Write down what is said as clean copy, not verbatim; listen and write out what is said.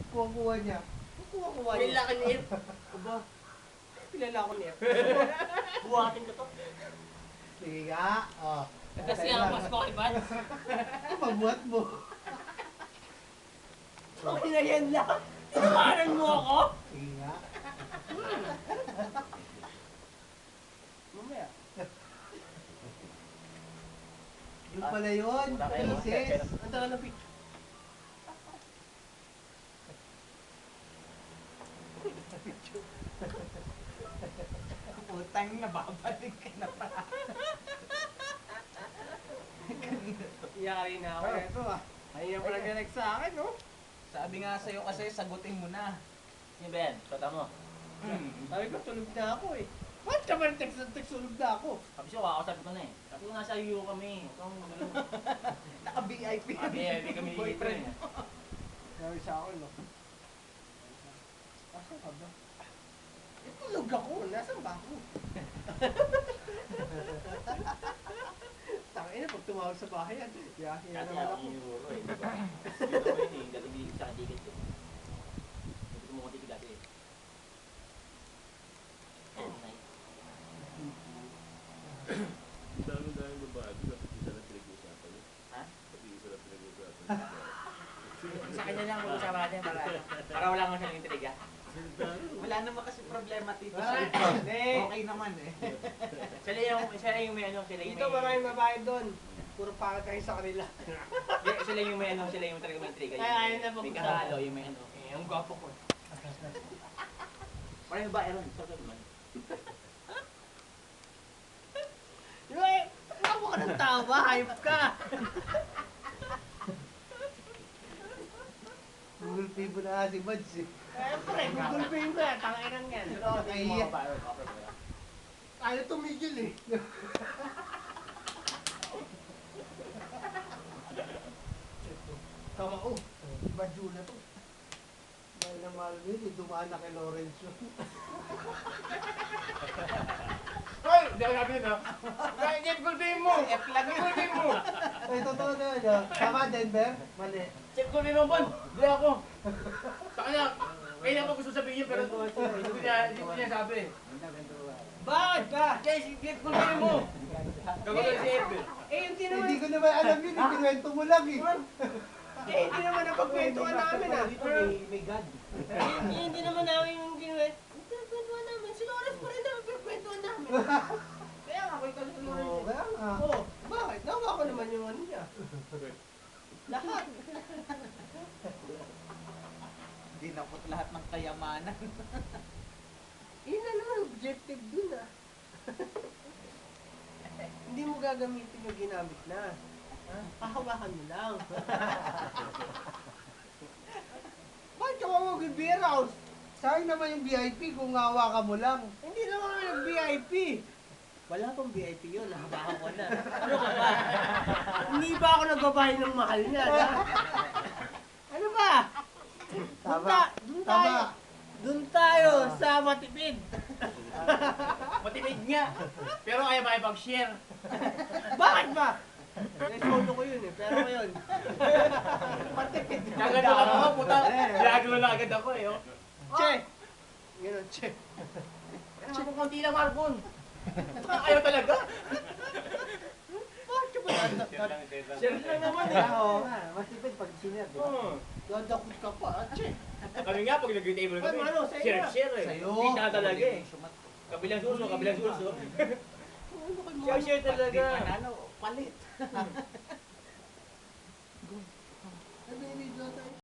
Kuha-kuha niya. Kuha-kuha niya. Kailangan ni F. Aba, kilala ko ni F. Buhatin ko to. Sige nga. Oh. Kasi ang mas ko kay Vance. Pabuhat mo. Okay na yan lang. Tinawanan mo ako? Sige nga. Mamaya. Yung pala yun. Wala kayo. Pieces. Ang tagal ng picture. Utang na, babalik ka na pa. Iyari na ako. Ito ah. Ayun pa nag-connect sa akin, no? Sabi nga sa'yo kasi, sagutin mo na. Sino ba yan? Tata mo. Sabi ko, tulog na ako eh. Ba't ka ba text tulog na ako? Sabi siya, kakausapin ko na eh. Sabi ko nasa iyo kami. Ikaw magaling. Naka-VIP. Hindi kami dito Boyfriend. eh. Sabi sa akin, no? Asan ka ba? Eh, tulog ako. Nasaan ba ako? Tangina, pag tumawag sa bahay yan. Yakin na Kasi naman ako ako. yung euro eh. Diba? Dito ko yun eh. Dati bigil sa ticket eh. Hindi ko mga ticket dati eh. Nice. Dami-daming babae, bakit isa lang pinag-uusapan niyo? Ha? Pati isa lang pinag-uusapan Sa kanya lang mag-usama natin para wala akong siyang intriga. Wala naman kasi problema tito. Hindi. Okay naman eh. Sila yung may ano, sila yung Dito maraming babae doon. Puro pangat kayo sa kanila. Sila yung may ano, sila yung talaga may intriga. Ay, ayun na May pag-usapan. kahalo, yung may ano. Eh, ang gwapo ko. Parang ba, Aaron? Sarap naman. Di ba eh, tawa ka ng tawa, hype ka. Google Pay mo na si Mads eh. Siyempre, Google Pay mo yan, tanginang yan. Yung mga babae, offer ko lang. Ayaw tumigil eh. Tama ko. Iba Jula to. Dahil na mahal mo yun, dumaan na kay Lorenzo. Hoy, hindi ako sabi na. Kaya Google Pay mo. F lang yun. Google Pay mo. Ay, totoo na yun. ah. Tama, Denver? Mali. Check ko rin mo, Bon! Hindi ako! Sa kanya, kailan ko gusto sabihin pero hindi ko niya sabi. Bakit ka? Guys, get ko rin mo! Gagawin si Ebe. Eh, hindi naman. Hindi ko naman alam yun, ikinuwento mo lang eh. Eh, hindi naman napagkwentuhan namin ah. May God. Eh, hindi naman namin yung ginawa. Pinagkwentuhan namin. Si Lawrence pa rin naman pinagkwentuhan namin. Kaya nga, kwento si Oo, Lawrence. kaya nga. Oo, bakit? Nawa ko naman yung ano niya. Lahat. Dinakot lahat ng kayamanan. Yun na naman, objective dun ah. Hindi mo gagamitin yung ginamit na. Hahawakan mo lang. Bakit ka mo mag-beer house? Sayang naman yung VIP kung hawakan mo lang. Hindi naman kami nag-VIP. Wala pang VIP yun, nahabakan ko na. Ano ka ba? Hindi ba ako nagbabayad ng mahal niya? Ano ba? Tama. Dun Tama. tayo. Dun tayo sa matipid. Matipid nga! Pero ayaw makipag-share. Bakit ba? Solo ko yun eh, pero ngayon. Matipid. Gagano lang ako, puta. Gagano lang agad ako eh. Oh. Che! Ganun, che. Pero ako konti lang, Marcon. Ayaw talaga. Bakit ka ba Share lang naman eh. Oo nga, mas tipid pag senior, di ba? Oo. Dadakot ka pa, che. Kami nga, pag nag-table kami, Ay, Mano, sa'yo na. share eh. Sa'yo. Hindi na talaga eh. Kabilang suso. Share talaga. Manalo, palit. Ay, may video tayo.